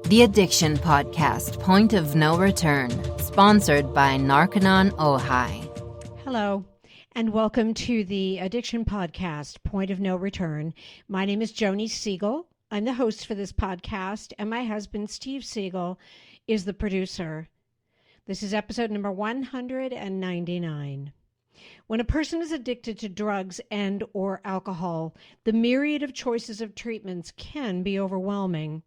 The Addiction Podcast, Point of No Return, sponsored by Narconon Ojai. Hello, and welcome to the Addiction Podcast, Point of No Return. My name is Joni Siegel. I'm the host for this podcast, and my husband, Steve Siegel, is the producer. This is episode number 199. When a person is addicted to drugs and or alcohol, the myriad of choices of treatments can be overwhelming.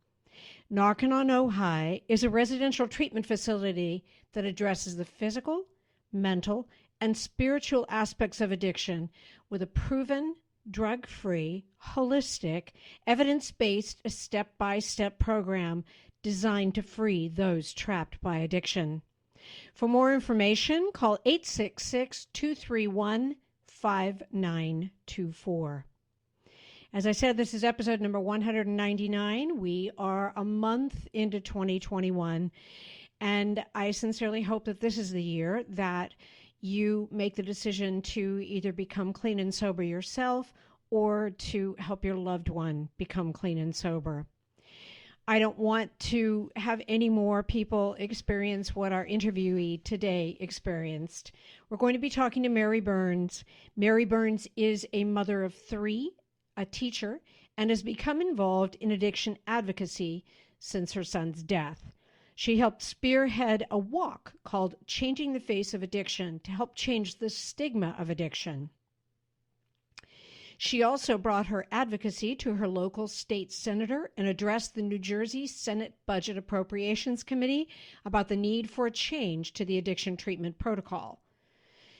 Narconon Ojai is a residential treatment facility that addresses the physical, mental, and spiritual aspects of addiction with a proven, drug-free, holistic, evidence-based, step-by-step program designed to free those trapped by addiction. For more information, call 866-231-5924. As I said, this is episode number 199. We are a month into 2021, and I sincerely hope that this is the year that you make the decision to either become clean and sober yourself or to help your loved one become clean and sober. I don't want to have any more people experience what our interviewee today experienced. We're going to be talking to Mary Burns. Mary Burns is a mother of three, a teacher, and has become involved in addiction advocacy since her son's death. She helped spearhead a walk called Changing the Face of Addiction to help change the stigma of addiction. She also brought her advocacy to her local state senator and addressed the New Jersey Senate Budget Appropriations Committee about the need for a change to the addiction treatment protocol.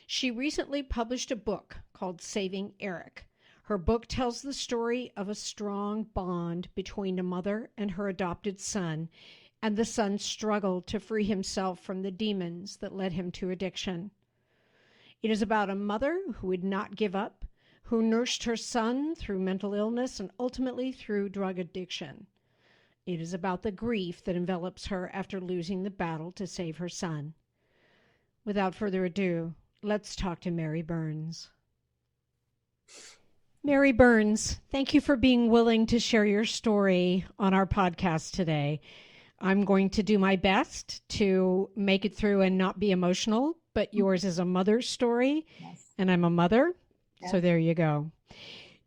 She recently published a book called Saving Eric. Her book tells the story of a strong bond between a mother and her adopted son, and the son's struggle to free himself from the demons that led him to addiction. It is about a mother who would not give up, who nursed her son through mental illness and ultimately through drug addiction. It is about the grief that envelops her after losing the battle to save her son. Without further ado, let's talk to Mary Burns. Mary Burns, thank you for being willing to share your story on our podcast today. I'm going to do my best to make it through and not be emotional, but yours is a mother's story, yes. And I'm a mother. So there you go.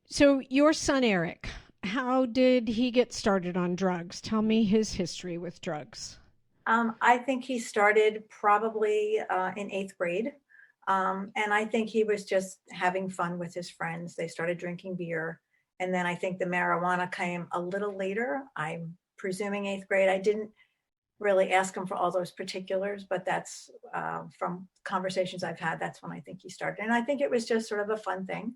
So your son, Eric, how did he get started on drugs? Tell me his history with drugs. I think he started probably in 8th grade. And I think he was just having fun with his friends. They started drinking beer. And then I think the marijuana came a little later. I'm presuming 8th grade. I didn't really ask him for all those particulars, but that's from conversations I've had, that's when I think he started. And I think it was just sort of a fun thing,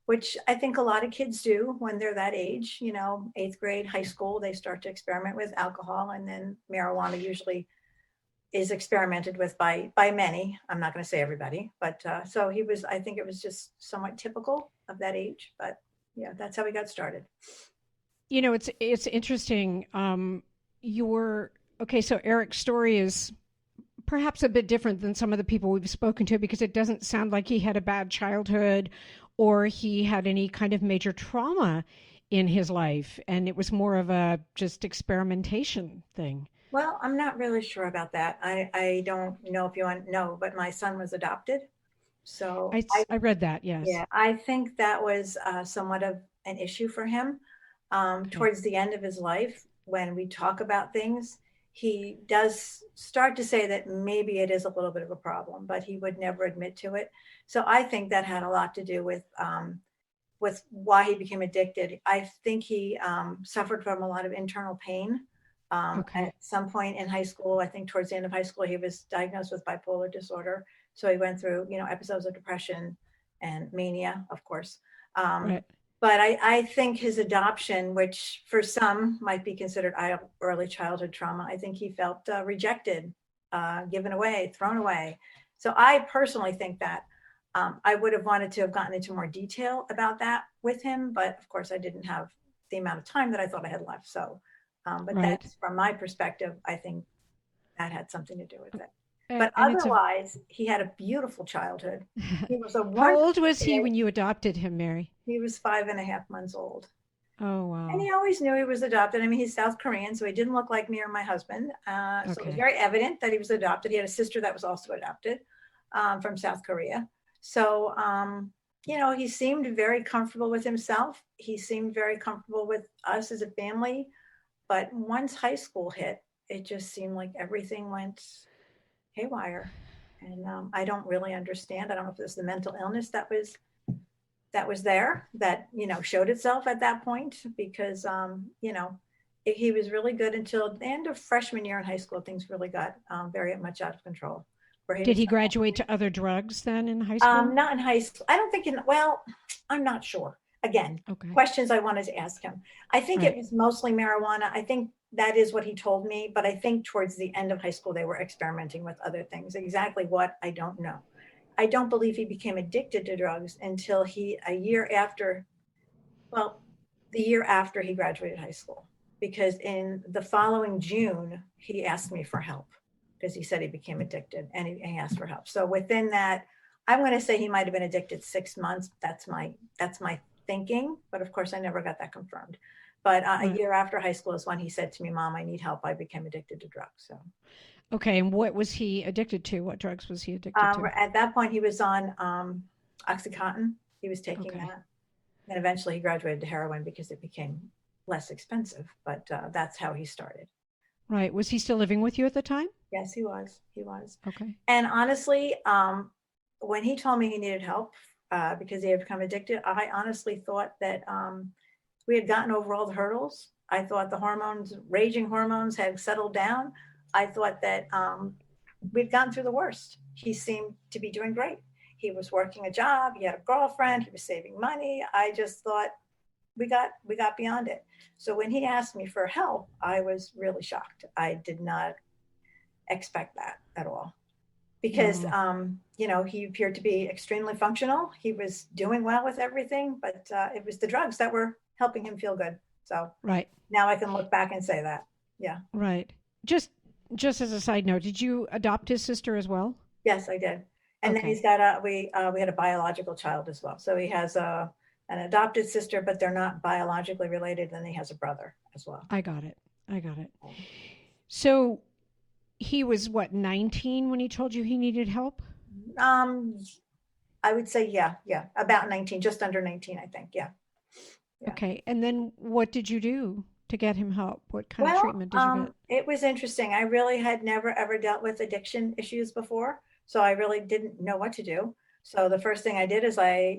which I think a lot of kids do when they're that age, 8th grade, high school, they start to experiment with alcohol, and then marijuana usually is experimented with by many. I'm not going to say everybody, but so he was, I think it was just somewhat typical of that age, but yeah, that's how we got started. It's interesting. Okay, so Eric's story is perhaps a bit different than some of the people we've spoken to, because it doesn't sound like he had a bad childhood or he had any kind of major trauma in his life, and it was more of a just experimentation thing. Well, I'm not really sure about that. I don't know if you want to know, but my son was adopted. So I read that, yes. Yeah, I think that was somewhat of an issue for him. Towards the end of his life, when we talk about things, he does start to say that maybe it is a little bit of a problem, but he would never admit to it. So I think that had a lot to do with why he became addicted. I think he suffered from a lot of internal pain. At some point in high school, I think towards the end of high school, he was diagnosed with bipolar disorder. So he went through, episodes of depression and mania, of course. Right. But I think his adoption, which for some might be considered early childhood trauma, I think he felt rejected, given away, thrown away. So I personally think that I would have wanted to have gotten into more detail about that with him. But of course, I didn't have the amount of time that I thought I had left. So, but that's from my perspective, I think that had something to do with it. But otherwise, he had a beautiful childhood. He was a How old was he when you adopted him, Mary? He was 5.5 months old. Oh, And wow. he always knew he was adopted. I mean, he's South Korean, so he didn't look like me or my husband. So it was Okay. very evident that he was adopted. He had a sister that was also adopted from South Korea. So, he seemed very comfortable with himself. He seemed very comfortable with us as a family. But once high school hit, it just seemed like everything went haywire. And I don't really understand. I don't know if it was the mental illness that was there that showed itself at that point, because he was really good until the end of freshman year in high school. Things really got very much out of control for Did him. he graduate to other drugs then in high school? Not in high school. I don't think well, I'm not sure. Again, Okay. questions I wanted to ask him. I think it Right. was mostly marijuana. I think that is what he told me, but I think towards the end of high school they were experimenting with other things. Exactly what, I don't know. I don't believe he became addicted to drugs until the year after he graduated high school. Because in the following June, he asked me for help because he said he became addicted, and he asked for help. So within that, I'm going to say he might have been addicted 6 months. That's my thinking, but of course I never got that confirmed. But a Right. year after high school is when he said to me, "Mom, I need help. I became addicted to drugs." So Okay. And what was he addicted to? What drugs was he addicted to? at that point, he was on OxyContin. He was taking Okay. that, and eventually he graduated to heroin because it became less expensive. But that's how he started. Right. Was he still living with you at the time? Yes, he was. He was. Okay. And honestly, when he told me he needed help because he had become addicted, I honestly thought that we had gotten over all the hurdles. I thought the raging hormones had settled down. I thought that we'd gotten through the worst. He seemed to be doing great. He was working a job. He had a girlfriend. He was saving money. I just thought we got beyond it. So when he asked me for help, I was really shocked. I did not expect that at all, because Wow. he appeared to be extremely functional. He was doing well with everything, but it was the drugs that were helping him feel good. So Right. now I can look back and say that. Yeah. Right. Just as a side note, did you adopt his sister as well? Yes, I did. And then he's Okay. got we had a biological child as well. So he has an adopted sister, but they're not biologically related. Then he has a brother as well. I got it. I got it. So he was what, 19 when he told you he needed help? Um, I would say, yeah, about 19, just under 19, I think. Yeah. Yeah. Okay. And then what did you do to get him help? What kind of Well, treatment did you get? it was interesting. I really had never ever dealt with addiction issues before, so I really didn't know what to do. So the first thing I did is I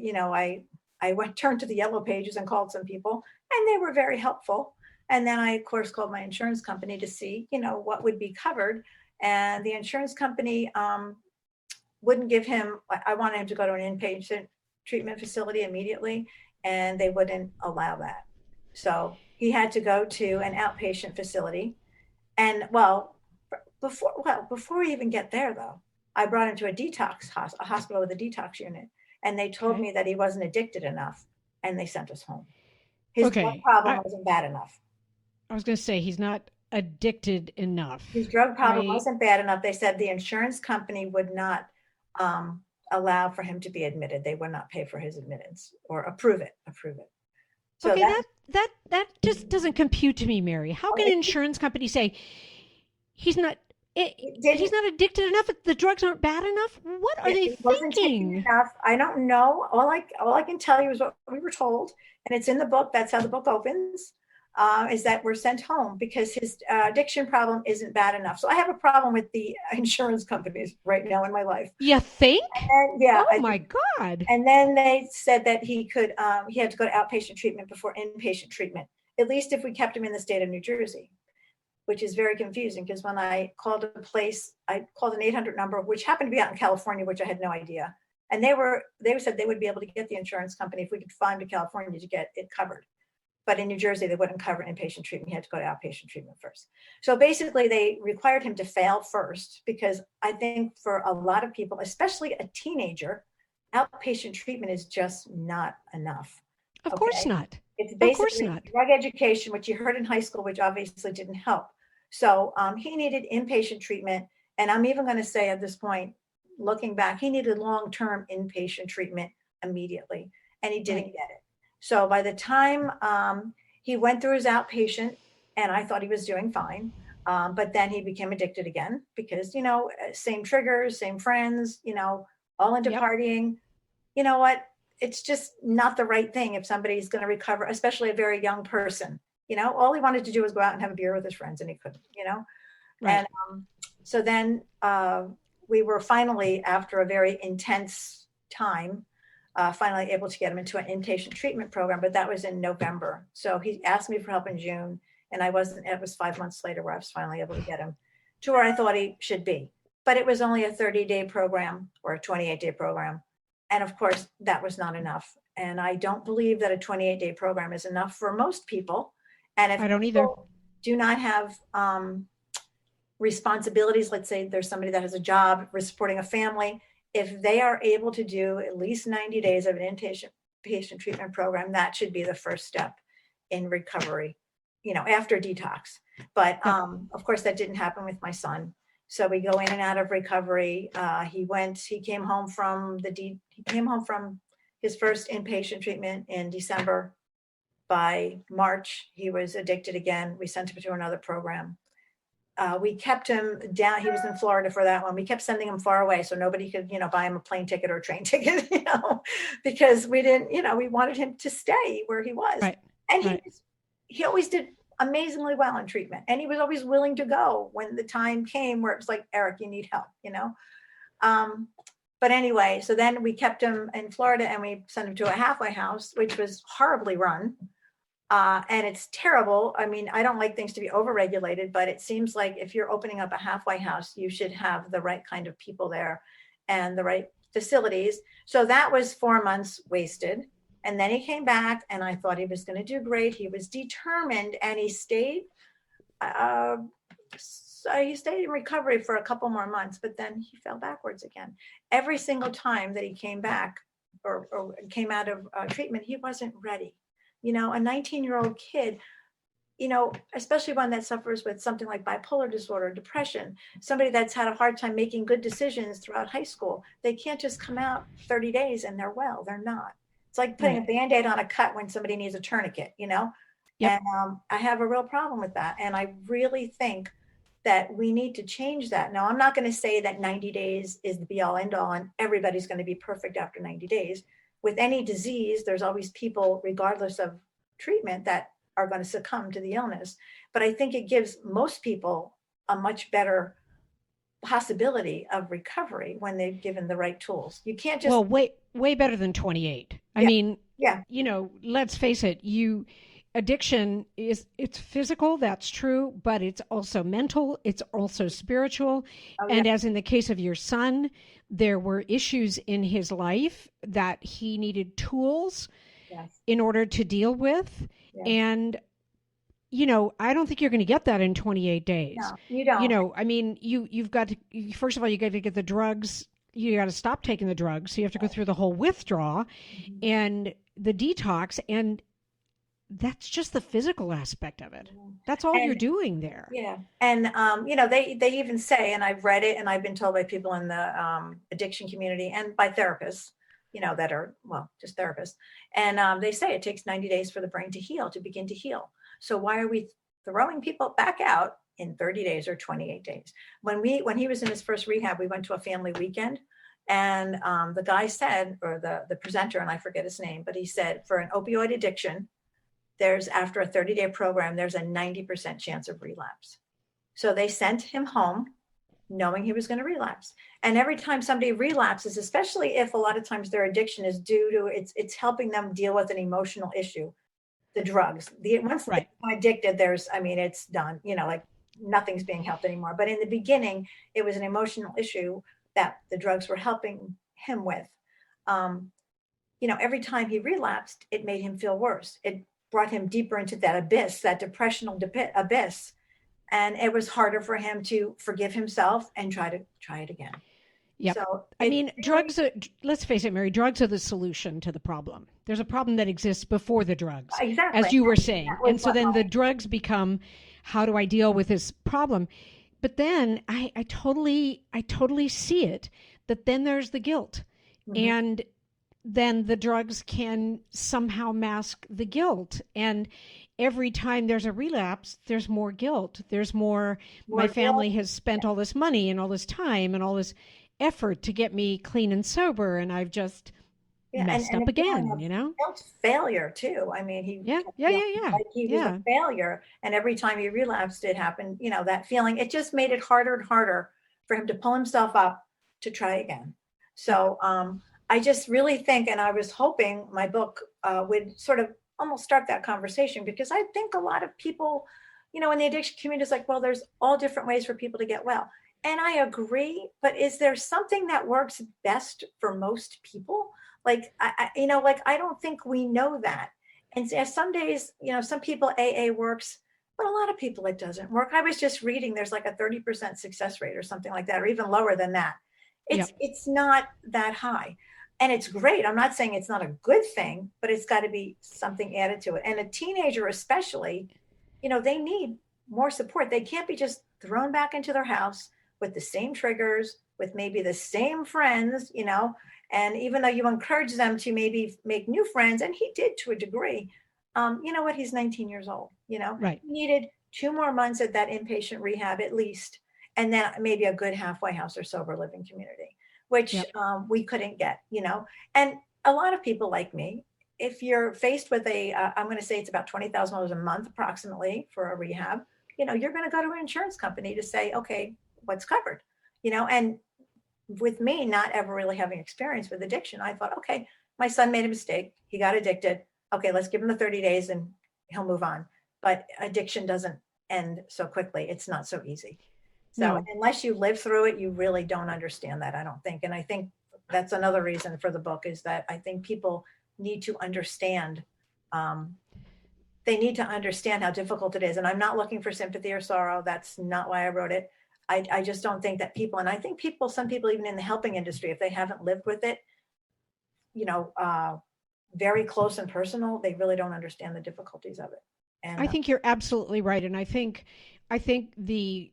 went turned to the yellow pages and called some people, and they were very helpful. And then I, of course, called my insurance company to see, what would be covered. And the insurance company wouldn't give him. I wanted him to go to an inpatient treatment facility immediately, and they wouldn't allow that. So he had to go to an outpatient facility. And before we even get there, though, I brought him to a hospital with a detox unit, and they told Okay. me that he wasn't addicted enough, and they sent us home. His drug Okay. problem I, wasn't bad enough. I was going to say he's not addicted His enough. drug problem I wasn't bad enough. They said the insurance company would not um, allow for him to be admitted. They would not pay for his admittance or approve it. So Okay, that that just doesn't compute to me, Mary. How can an it, insurance company say he's not it didn't. he's not addicted enough? The drugs aren't bad enough. What are they It wasn't taking thinking? enough. I don't know. All I can tell you is what we were told, and it's in the book. That's how the book opens. Is that we're sent home because his addiction problem isn't bad enough. So I have a problem with the insurance companies right now in my life. You think? And yeah, Oh my God. and then they said that he had to go to outpatient treatment before inpatient treatment, at least if we kept him in the state of New Jersey, which is very confusing because when I called a place, I called an 800 number, which happened to be out in California, which I had no idea. And they said they would be able to get the insurance company if we could find to California to get it covered. But in New Jersey, they wouldn't cover inpatient treatment. He had to go to outpatient treatment first. So basically, they required him to fail first because I think for a lot of people, especially a teenager, outpatient treatment is just not enough. Of course Okay. not. It's Of course basically not. drug education, which you heard in high school, which obviously didn't help. So he needed inpatient treatment. And I'm even going to say at this point, looking back, he needed long-term inpatient treatment immediately, and he didn't Right. get it. So by the time He went through his outpatient, and I thought he was doing fine. But then he became addicted again because, same triggers, same friends, all into Yep. partying. You know what? It's just not the right thing if somebody's going to recover, especially a very young person. All he wanted to do was go out and have a beer with his friends, and he couldn't. Right. And so then we were finally, after a very intense time, finally able to get him into an inpatient treatment program, but that was in November. So he asked me for help in June, and it was 5 months later where I was finally able to get him to where I thought he should be. But it was only a 30-day program or a 28-day program. And of course, that was not enough. And I don't believe that a 28-day program is enough for most people. And if I don't either. people do not have responsibilities, let's say there's somebody that has a job, supporting a family, if they are able to do at least 90 days of an inpatient treatment program, that should be the first step in recovery, after detox. But of course, that didn't happen with my son. So we go in and out of recovery. He came home from his first inpatient treatment in December. By March, he was addicted again. We sent him to another program. We kept him down. He was in Florida for that one. We kept sending him far away so nobody could, buy him a plane ticket or a train ticket, because we didn't, we wanted him to stay where he was. Right. And he always did amazingly well in treatment. And he was always willing to go when the time came where it was like, Eric, you need help, But anyway, so then we kept him in Florida and we sent him to a halfway house, which was horribly run. And it's terrible. I mean, I don't like things to be overregulated, but it seems like if you're opening up a halfway house, you should have the right kind of people there and the right facilities. So that was 4 months wasted. And then he came back and I thought he was going to do great. He was determined and he stayed. So he stayed in recovery for a couple more months, but then he fell backwards again. Every single time that he came back or came out of treatment, he wasn't ready. A 19-year-old kid, especially one that suffers with something like bipolar disorder, depression, somebody that's had a hard time making good decisions throughout high school, they can't just come out 30 days and they're well. They're not. It's like putting a Band-Aid on a cut when somebody needs a tourniquet, Yep. And I have a real problem with that. And I really think that we need to change that. Now, I'm not going to say that 90 days is the be all end all and everybody's going to be perfect after 90 days. With any disease, there's always people, regardless of treatment, that are going to succumb to the illness. But I think it gives most people a much better possibility of recovery when they've given the right tools. You can't just... Well, way better than 28. I mean, let's face it, addiction it's physical, that's true, but it's also mental, it's also spiritual. And as in the case of your son, there were issues in his life that he needed tools in order to deal with. And I don't think you're going to get that in 28 days. No, you don't. I mean, you've got to, first of all, you got to get the drugs. You got to stop taking the drugs. So you have to go through the whole withdrawal and the detox. And that's just the physical aspect of it. That's all you're doing there. Yeah. And, they even say, and I've read it and I've been told by people in the addiction community and by therapists, that are, just therapists. And they say it takes 90 days for the brain to heal, to begin to heal. So why are we throwing people back out in 30 days or 28 days? When he was in his first rehab, we went to a family weekend and the guy said, or the presenter, and I forget his name, but he said for an opioid addiction, after a 30-day program, there's a 90% chance of relapse. So they sent him home knowing he was going to relapse. And every time somebody relapses, especially if a lot of times their addiction is due to, it's helping them deal with an emotional issue, the drugs. Once they become addicted, it's done, like nothing's being helped anymore. But in the beginning, it was an emotional issue that the drugs were helping him with. Every time he relapsed, it made him feel worse. It brought him deeper into that abyss, that depressional abyss. And it was harder for him to forgive himself and try it again. Yeah. So drugs let's face it, Mary, drugs are the solution to the problem. There's a problem that exists before the drugs, as you were saying. And so then the drugs become, how do I deal with this problem? But then I totally see it, that then there's the guilt. Mm-hmm. And then the drugs can somehow mask the guilt. And every time there's a relapse, there's more guilt. There's more, More my guilt. family has spent all this money and all this time and all this effort to get me clean and sober, and I've just Yeah, messed and up a feeling again, of you know? guilt failure too. I mean, he Yeah, kept yeah, feeling yeah, yeah, like he was a yeah. failure, and every time he relapsed, it happened. That feeling. It just made it harder and harder for him to pull himself up to try again. So I just really think, and I was hoping my book would sort of almost start that conversation, because I think a lot of people, in the addiction community is like, well, there's all different ways for people to get well. And I agree, but is there something that works best for most people? Like, like, I don't think we know that. And some days, some people AA works, but a lot of people it doesn't work. I was just reading there's like a 30% success rate or something like that, or even lower than that. Yep. It's not that high. And it's great. I'm not saying it's not a good thing, but it's got to be something added to it. And a teenager especially, they need more support. They can't be just thrown back into their house with the same triggers, with maybe the same friends, and even though you encourage them to maybe make new friends, and he did to a degree, you know what? He's 19 years old, Right. He needed 2 more months at that inpatient rehab at least, and then maybe a good halfway house or sober living community, which Yep. We couldn't get, and a lot of people like me, if you're faced with I'm going to say it's about $20,000 a month approximately for a rehab, you're going to go to an insurance company to say, okay, what's covered, and with me not ever really having experience with addiction, I thought, okay, my son made a mistake. He got addicted. Okay, let's give him the 30 days and he'll move on. But addiction doesn't end so quickly. It's not so easy. So No. unless you live through it, you really don't understand that, I don't think. And I think that's another reason for the book, is that I think people need to understand. They need to understand how difficult it is. And I'm not looking for sympathy or sorrow. That's not why I wrote it. I just don't think that people, and I think some people even in the helping industry, if they haven't lived with it, very close and personal, they really don't understand the difficulties of it. And I think you're absolutely right. And I think the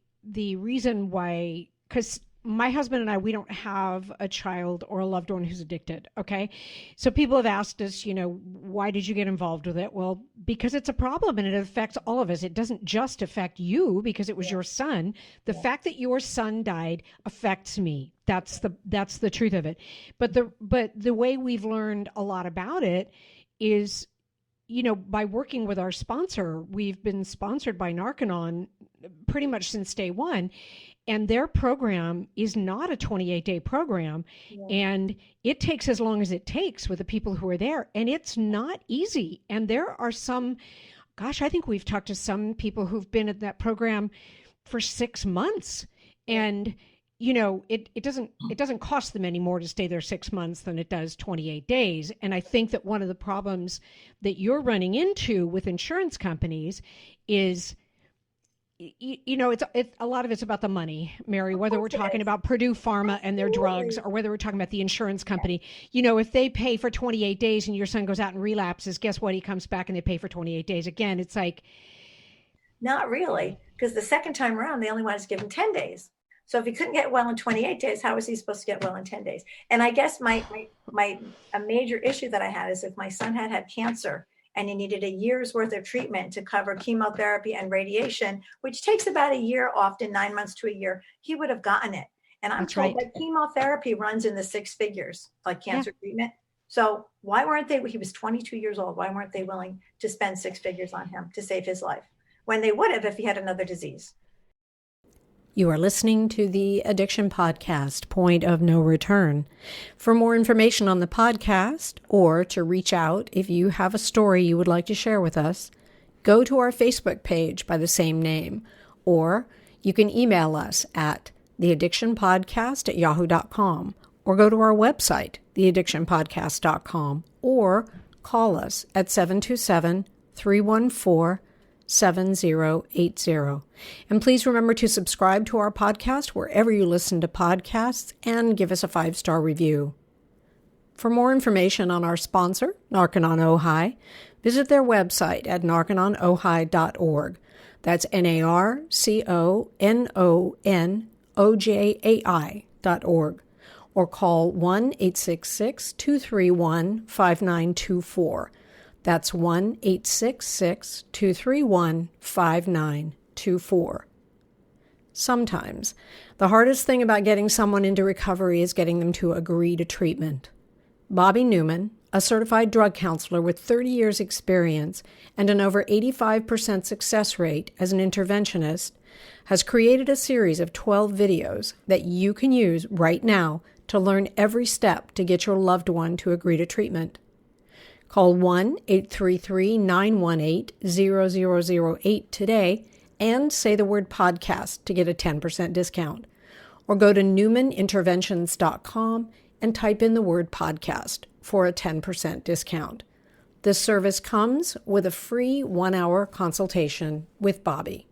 reason why, because my husband and I, we don't have a child or a loved one who's addicted. Okay. So people have asked us, why did you get involved with it? Well, because it's a problem and it affects all of us. It doesn't just affect you because it was your son. The fact that your son died affects me. That's the truth of it. But the way we've learned a lot about it is, by working with our sponsor. We've been sponsored by Narconon pretty much since day one. And their program is not a 28-day program. Yeah. And it takes as long as it takes with the people who are there. And it's not easy. And there are some, I think we've talked to some people who've been at that program for 6 months. And, it doesn't cost them any more to stay there 6 months than it does 28 days. And I think that one of the problems that you're running into with insurance companies is, it's a lot of it's about the money, Mary, whether we're talking about Purdue Pharma and their drugs, or whether we're talking about the insurance company. If they pay for 28 days and your son goes out and relapses, guess what? He comes back and they pay for 28 days. Again, it's like. Not really, because the second time around, they only wanted to give him 10 days. So if he couldn't get well in 28 days, how was he supposed to get well in 10 days? And I guess a major issue that I had is if my son had cancer and he needed a year's worth of treatment to cover chemotherapy and radiation, which takes about a year, often 9 months to a year, he would have gotten it. And I'm told that chemotherapy runs in the 6 figures, like cancer treatment. So why weren't they, he was 22 years old, why weren't they willing to spend 6 figures on him to save his life, when they would have if he had another disease? You are listening to the Addiction Podcast, Point of No Return. For more information on the podcast, or to reach out if you have a story you would like to share with us, go to our Facebook page by the same name, or you can email us at theaddictionpodcast@yahoo.com, or go to our website, theaddictionpodcast.com, or call us at 727-314-7080. And please remember to subscribe to our podcast wherever you listen to podcasts and give us a 5-star review. For more information on our sponsor, Narconon Ojai, visit their website at narcononohai.org. That's NARCONONOJAI.org. Or call 1-866-231-5924. That's 1-866-231-5924. Sometimes, the hardest thing about getting someone into recovery is getting them to agree to treatment. Bobby Newman, a certified drug counselor with 30 years experience and an over 85% success rate as an interventionist, has created a series of 12 videos that you can use right now to learn every step to get your loved one to agree to treatment. Call 1-833-918-0008 today and say the word podcast to get a 10% discount. Or go to newmaninterventions.com and type in the word podcast for a 10% discount. This service comes with a free 1-hour consultation with Bobby.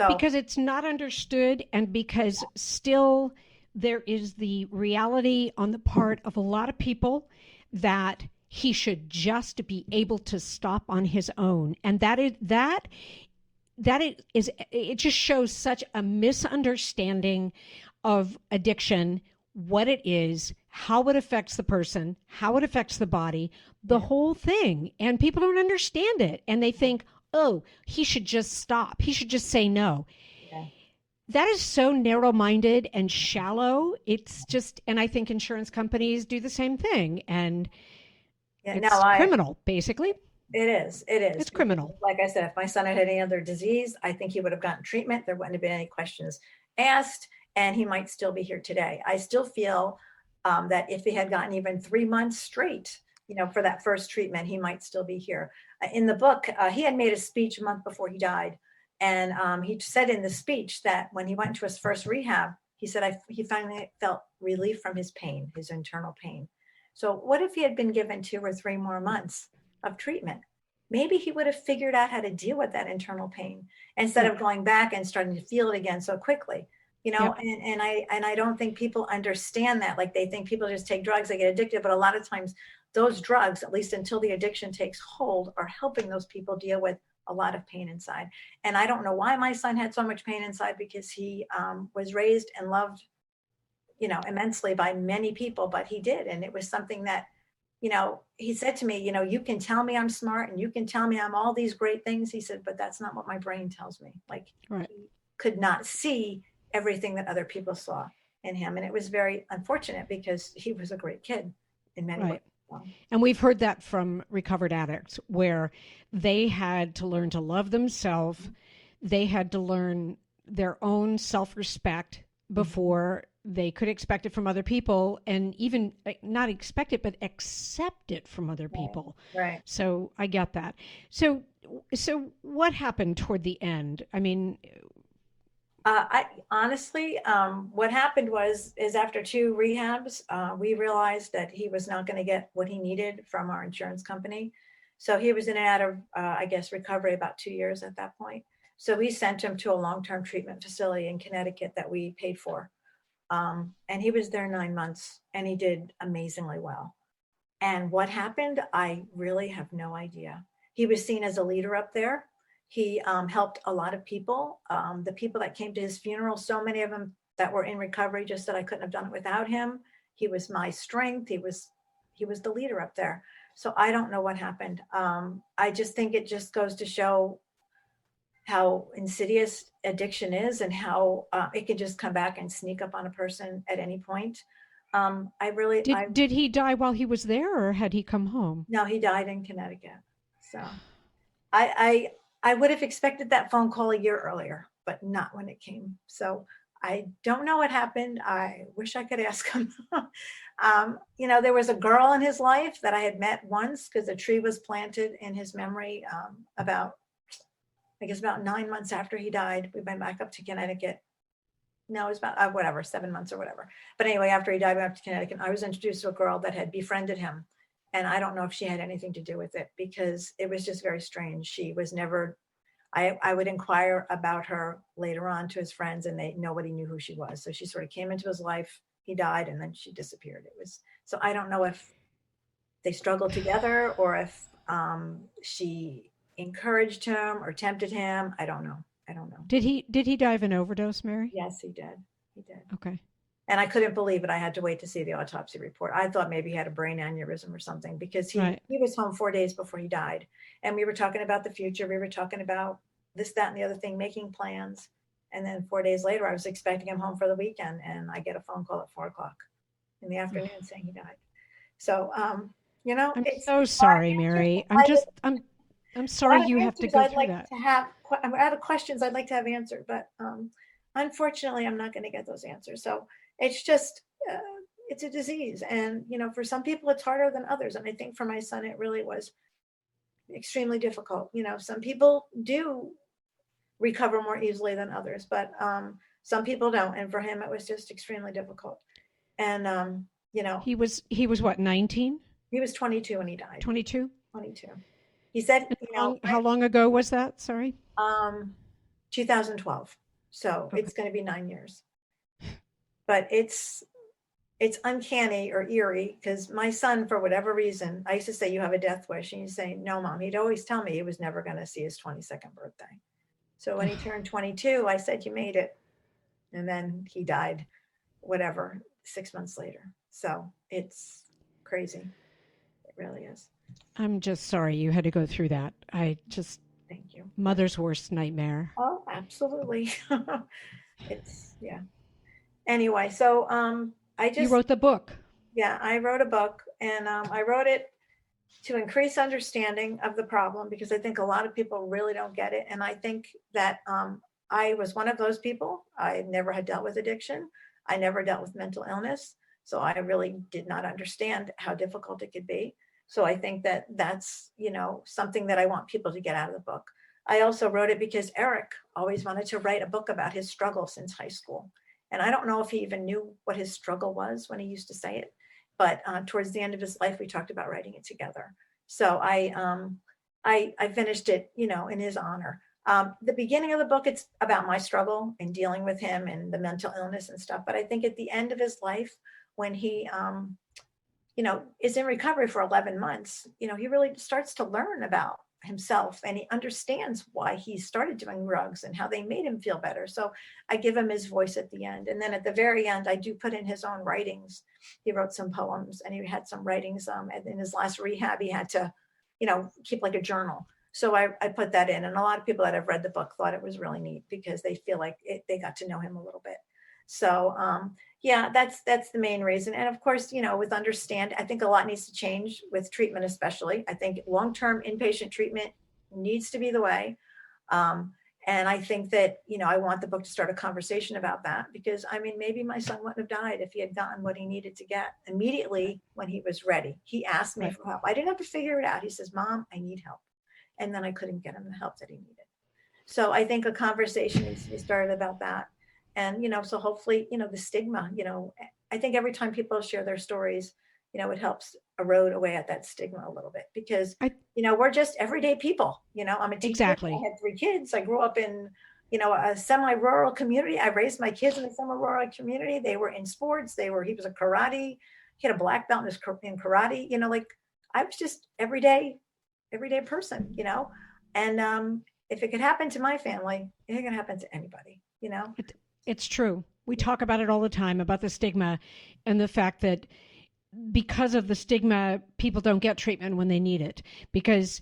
Because it's not understood, and because still there is the reality on the part of a lot of people that he should just be able to stop on his own. And it just shows such a misunderstanding of addiction, what it is, how it affects the person, how it affects the body, the whole thing. And people don't understand it. And they think, oh, he should just stop. He should just say no. Yeah. That is so narrow-minded and shallow. It's just, and I think insurance companies do the same thing. And it's criminal, basically. It is. It's criminal. Like I said, if my son had any other disease, I think he would have gotten treatment. There wouldn't have been any questions asked, and he might still be here today. I still feel that if he had gotten even 3 months straight, for that first treatment, he might still be here. In the book, he had made a speech a month before he died. And he said in the speech that when he went to his first rehab, he said he finally felt relief from his pain, his internal pain. So what if he had been given 2 or 3 more months of treatment? Maybe he would have figured out how to deal with that internal pain instead of going back and starting to feel it again so quickly. And I don't think people understand that. Like, they think people just take drugs, they get addicted, but a lot of times those drugs, at least until the addiction takes hold, are helping those people deal with a lot of pain inside. And I don't know why my son had so much pain inside, because he was raised and loved, immensely by many people, but he did. And it was something that, he said to me, you can tell me I'm smart and you can tell me I'm all these great things. He said, but that's not what my brain tells me. Like, right. He could not see everything that other people saw in him. And it was very unfortunate, because he was a great kid in many ways. And we've heard that from recovered addicts, where they had to learn to love themselves. They had to learn their own self-respect before they could expect it from other people, and even not expect it, but accept it from other people. Right. So I get that. So what happened toward the end? I mean, I honestly, what happened is after 2 rehabs, we realized that he was not going to get what he needed from our insurance company. So he was in and out of, recovery about 2 years at that point. So we sent him to a long-term treatment facility in Connecticut that we paid for. And he was there 9 months, and he did amazingly well. And what happened, I really have no idea. He was seen as a leader up there. He helped a lot of people. The people that came to his funeral, so many of them that were in recovery just said I couldn't have done it without him. He was my strength. He was the leader up there. So I don't know what happened. I just think it just goes to show how insidious addiction is, and how it can just come back and sneak up on a person at any point. Did he die while he was there, or had he come home? No, he died in Connecticut. So I would have expected that phone call a year earlier, but not when it came. So I don't know what happened. I wish I could ask him. There was a girl in his life that I had met once, because a tree was planted in his memory about 9 months after he died. We went back up to Connecticut. No, it was about 7 months or whatever. But anyway, after he died, we went up to Connecticut. I was introduced to a girl that had befriended him. And I don't know if she had anything to do with it, because it was just very strange. She was never, I would inquire about her later on to his friends, and nobody knew who she was. So she sort of came into his life, he died, and then she disappeared. So I don't know if they struggled together, or if she encouraged him or tempted him. I don't know. Did he die of an overdose, Mary? Yes, he did. Okay. And I couldn't believe it. I had to wait to see the autopsy report. I thought maybe he had a brain aneurysm or something, because he was home 4 days before he died. And we were talking about the future. We were talking about this, that, and the other thing, making plans. And then 4 days later, I was expecting him home for the weekend, and I get a phone call at 4 o'clock in the afternoon saying he died. So, I'm so sorry, Mary. I'm sorry you have to go through that. I'm out of questions I'd like to have answered, but unfortunately, I'm not going to get those answers. So it's just, it's a disease. And, for some people, it's harder than others. And I think for my son, it really was extremely difficult. Some people do recover more easily than others, but some people don't. And for him, it was just extremely difficult. And, he was what, 19? He was 22 when he died. 22? 22. He said, how long ago was that? Sorry. 2012. So Okay. It's going to be 9 years. But it's uncanny or eerie, because my son, for whatever reason, I used to say, you have a death wish. And he'd say, no, Mom. He'd always tell me he was never going to see his 22nd birthday. So when he turned 22, I said, you made it. And then he died, 6 months later. So it's crazy. It really is. I'm just sorry you had to go through that. Thank you. Mother's worst nightmare. Oh, absolutely. Yeah. Anyway, so You wrote the book. Yeah, I wrote a book, and I wrote it to increase understanding of the problem, because I think a lot of people really don't get it. And I think that I was one of those people. I never had dealt with addiction. I never dealt with mental illness. So I really did not understand how difficult it could be. So I think that that's, something that I want people to get out of the book. I also wrote it because Eric always wanted to write a book about his struggle since high school. And I don't know if he even knew what his struggle was when he used to say it, but towards the end of his life, we talked about writing it together. So I finished it, in his honor. The beginning of the book, it's about my struggle and dealing with him and the mental illness and stuff. But I think at the end of his life, when he, is in recovery for 11 months, he really starts to learn about himself, and he understands why he started doing drugs and how they made him feel better. So I give him his voice at the end. And then at the very end, I do put in his own writings. He wrote some poems, and he had some writings. And in his last rehab, he had to, keep like a journal. So I put that in. And a lot of people that have read the book thought it was really neat, because they feel like they got to know him a little bit. So yeah, that's the main reason. And of course, with I think a lot needs to change with treatment, especially. I think long-term inpatient treatment needs to be the way. And I think that, I want the book to start a conversation about that, because maybe my son wouldn't have died if he had gotten what he needed to get immediately when he was ready. He asked me for help. I didn't have to figure it out. He says, Mom, I need help. And then I couldn't get him the help that he needed. So I think a conversation needs to be started about that. And, so hopefully, the stigma, I think every time people share their stories, it helps erode away at that stigma a little bit, because, we're just everyday people. I'm a teacher. Exactly. I had 3 kids. I grew up in, a semi-rural community. I raised my kids in a semi-rural community. They were in sports. He was a karate. He had a black belt in karate. I was just everyday person, and if it could happen to my family, it can happen to anybody, It's true. We talk about it all the time, about the stigma and the fact that because of the stigma, people don't get treatment when they need it, because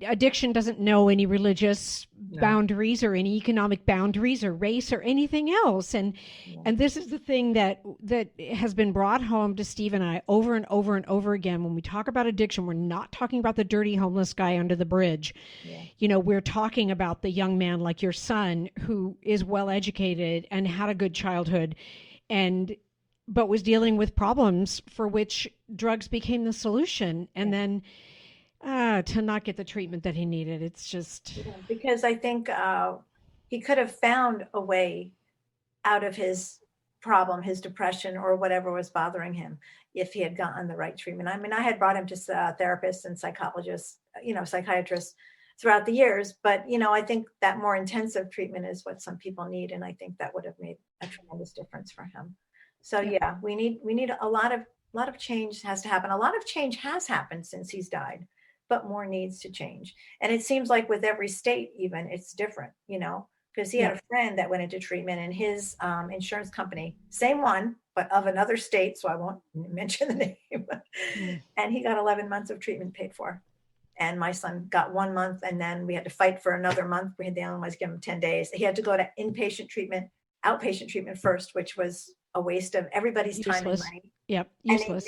addiction doesn't know any religious boundaries or any economic boundaries or race or anything else. And this is the thing that has been brought home to Steve and I over and over and over again. When we talk about addiction, we're not talking about the dirty homeless guy under the bridge. Yeah. We're talking about the young man like your son, who is well educated and had a good childhood, but was dealing with problems for which drugs became the solution. And then to not get the treatment that he needed. It's just... Because I think he could have found a way out of his problem, his depression, or whatever was bothering him, if he had gotten the right treatment. I had brought him to therapists and psychologists, psychiatrists throughout the years, but, I think that more intensive treatment is what some people need. And I think that would have made a tremendous difference for him. So yeah, we need a lot of change has to happen. A lot of change has happened since he's died, but more needs to change. And it seems like with every state, even, it's different, because he had a friend that went into treatment, and his insurance company, same one, but of another state, so I won't mention the name. Mm. And he got 11 months of treatment paid for. And my son got 1 month, and then we had to fight for another month. We had the otherwise give him 10 days. He had to go to inpatient treatment, outpatient treatment first, which was a waste of everybody's time and Useless. money. Yep. And Useless.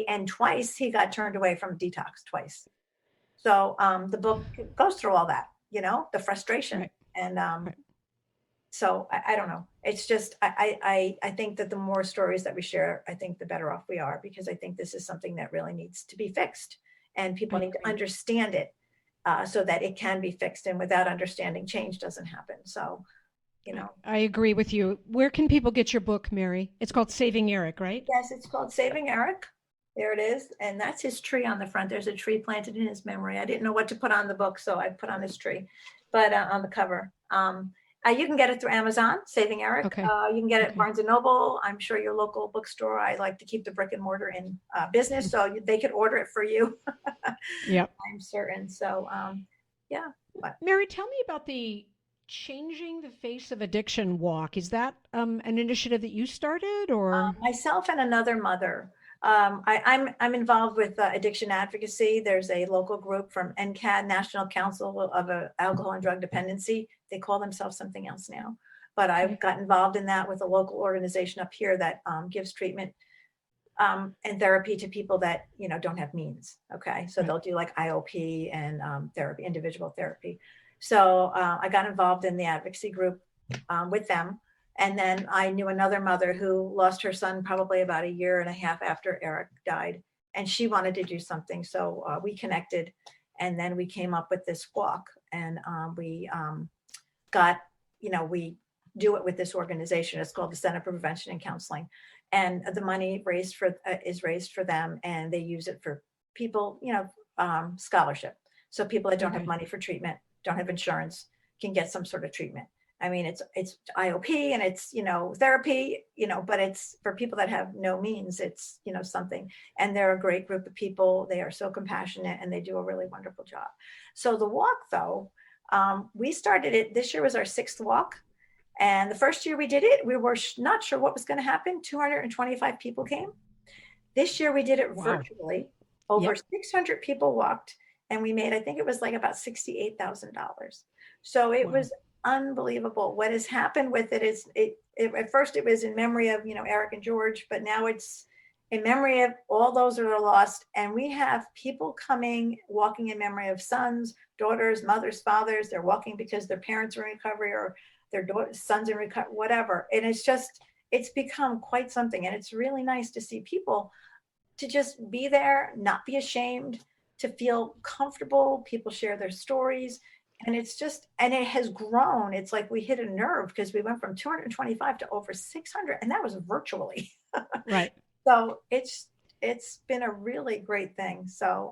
and twice he got turned away from detox twice. So the book goes through all that, the frustration. Right. And Right. so I don't know. It's just I think that the more stories that we share, I think the better off we are, because I think this is something that really needs to be fixed, and people I need to agree. understand it so that it can be fixed. And without understanding, change doesn't happen. So, I agree with you. Where can people get your book, Mary? It's called Saving Eric, right? yes, it's called Saving Eric. There it is. And that's his tree on the front. There's a tree planted in his memory. I didn't know what to put on the book, so I put on his tree, but on the cover. You can get it through Amazon, Saving Eric. Okay. You can get it at Okay. Barnes and Noble. I'm sure your local bookstore. I like to keep the brick and mortar in business, so they could order it for you. Yep. I'm certain. So, yeah. Mary, tell me about the Changing the Face of Addiction walk. Is that an initiative that you started, or? Myself and another mother. I'm involved with addiction advocacy. There's a local group from NCAD, National Council of Alcohol and Drug Dependency. They call themselves something else now, but I Okay. got involved in that with a local organization up here that gives treatment and therapy to people that don't have means. Okay, so Right. they'll do like IOP and therapy, individual therapy. So I got involved in the advocacy group with them. And then I knew another mother who lost her son probably about a year and a half after Eric died, and she wanted to do something. So we connected, and then we came up with this walk, and we got, we do it with this organization. It's called the Center for Prevention and Counseling, and the money raised for is raised for them, and they use it for people, scholarship. So people that don't have Okay. money for treatment, don't have insurance, can get some sort of treatment. I mean, it's IOP and it's, therapy, but it's for people that have no means, it's, something. And they're a great group of people. They are so compassionate, and they do a really wonderful job. So the walk, though, we started it, this year was our 6th walk. And the first year we did it, we were not sure what was going to happen. 225 people came. This year we did it Wow. virtually. Over Yep. 600 people walked, and we made, I think it was like about $68,000. So it Wow. was unbelievable. What has happened with it is at first it was in memory of, Eric and George, but now it's in memory of all those that are lost. And we have people coming, walking in memory of sons, daughters, mothers, fathers. They're walking because their parents are in recovery, or their sons in recovery, whatever. And it's become quite something. And it's really nice to see people to just be there, not be ashamed, to feel comfortable. People share their stories. And and it has grown. It's like we hit a nerve, because we went from 225 to over 600, and that was virtually. Right. So it's been a really great thing. So,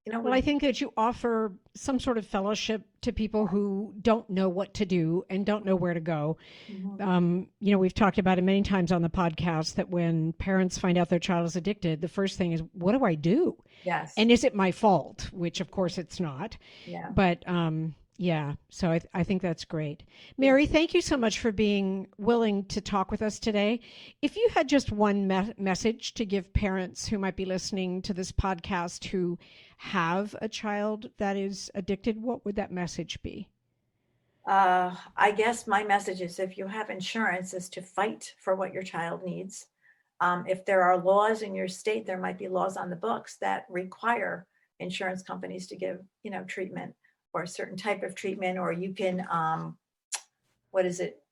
Well, I think that you offer some sort of fellowship to people who don't know what to do and don't know where to go. Mhm. We've talked about it many times on the podcast that when parents find out their child is addicted, the first thing is, what do I do? Yes. And is it my fault? Which, of course, it's not. Yeah. But yeah, so I think that's great. Mary, thank you so much for being willing to talk with us today. If you had just one message to give parents who might be listening to this podcast who have a child that is addicted, what would that message be? I guess my message is, if you have insurance, is to fight for what your child needs. If there are laws in your state, there might be laws on the books that require insurance companies to give, treatment, or a certain type of treatment, or you can, what is it?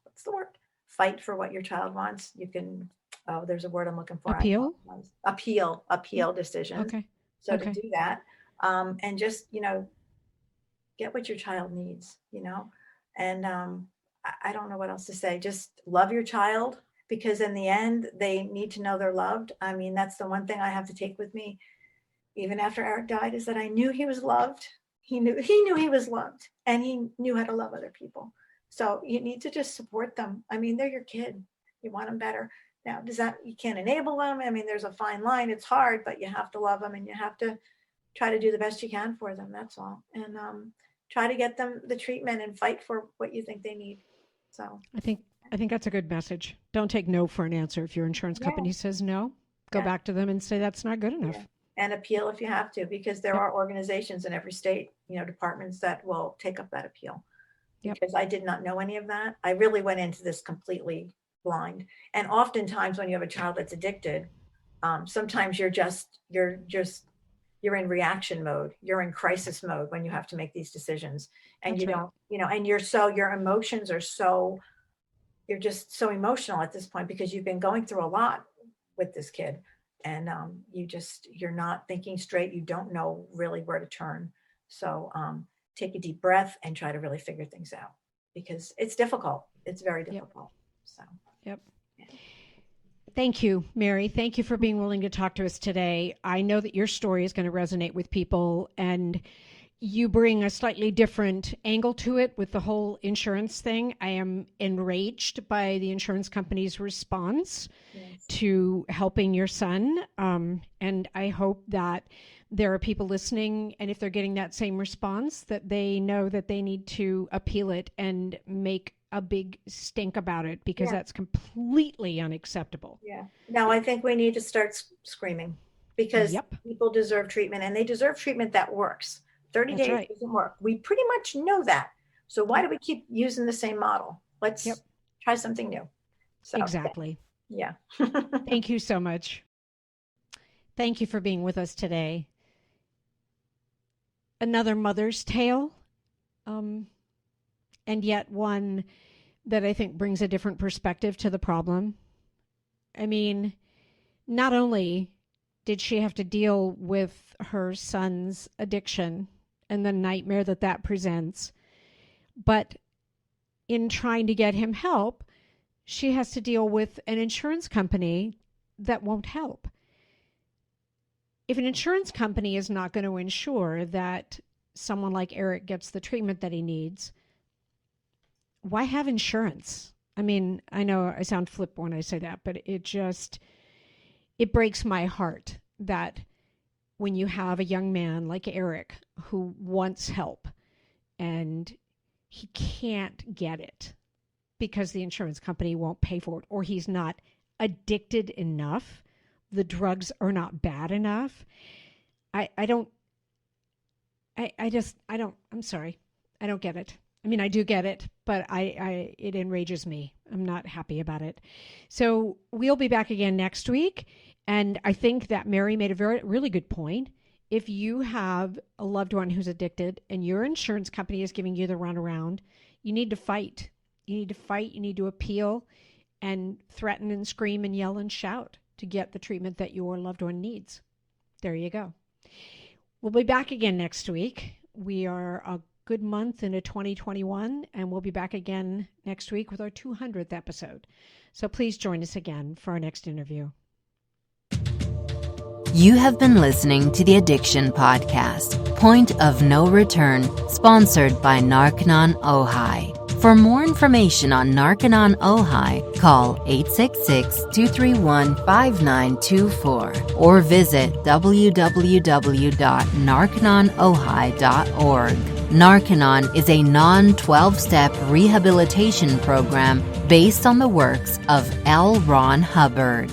What's the word? Fight for what your child wants. You can, there's a word I'm looking for. Appeal? Appeal decisions. Okay. So Okay. to do that, and just, get what your child needs, and I don't know what else to say. Just love your child, because in the end, they need to know they're loved. I mean, that's the one thing I have to take with me, even after Eric died, is that I knew he was loved. He knew he was loved, and he knew how to love other people. So you need to just support them. I mean, they're your kid. You want them better. Now, you can't enable them. I mean, there's a fine line. It's hard, but you have to love them, and you have to try to do the best you can for them. That's all. And try to get them the treatment and fight for what you think they need. So I think that's a good message. Don't take no for an answer. If your insurance company says no, go Yeah. back to them and say that's not good enough. Yeah. And appeal if you have to, because there Yep. are organizations in every state, departments that will take up that appeal. Yep. Because I did not know any of that. I really went into this completely blind. And oftentimes when you have a child that's addicted, sometimes you're in reaction mode. You're in crisis mode when you have to make these decisions, and That's you right. don't, and your emotions are you're just so emotional at this point because you've been going through a lot with this kid, and you're not thinking straight. You don't know really where to turn. So take a deep breath and try to really figure things out, because it's difficult. It's very difficult. So. Yep. Thank you, Mary. Thank you for being willing to talk to us today. I know that your story is going to resonate with people, and you bring a slightly different angle to it with the whole insurance thing. I am enraged by the insurance company's response to helping your son. And I hope that there are people listening, and if they're getting that same response, that they know that they need to appeal it and make a big stink about it, because that's completely unacceptable. Yeah. Now I think we need to start screaming, because people deserve treatment, and they deserve treatment that works. 30 days doesn't work. We pretty much know that. So why do we keep using the same model? Let's try something new. So, exactly. Yeah. Thank you so much. Thank you for being with us today. Another mother's tale, and yet one that I think brings a different perspective to the problem. I mean, not only did she have to deal with her son's addiction and the nightmare that presents, but in trying to get him help, she has to deal with an insurance company that won't help. If an insurance company is not going to ensure that someone like Eric gets the treatment that he needs, why have insurance? I mean, I know I sound flip when I say that, but it breaks my heart that when you have a young man like Eric who wants help and he can't get it because the insurance company won't pay for it, or he's not addicted enough, the drugs are not bad enough. I'm sorry. I don't get it. I mean, I do get it, but it enrages me. I'm not happy about it. So we'll be back again next week. And I think that Mary made a really good point. If you have a loved one who's addicted and your insurance company is giving you the runaround, you need to fight. You need to fight. You need to appeal and threaten and scream and yell and shout to get the treatment that your loved one needs. There you go. We'll be back again next week. We are a good month into 2021, and we'll be back again next week with our 200th episode. So please join us again for our next interview. You have been listening to the Addiction Podcast, Point of No Return, sponsored by Narconon Ojai. For more information on Narconon Ojai, call 866-231-5924 or visit www.narcononohai.org. Narconon is a non-12-step rehabilitation program based on the works of L. Ron Hubbard.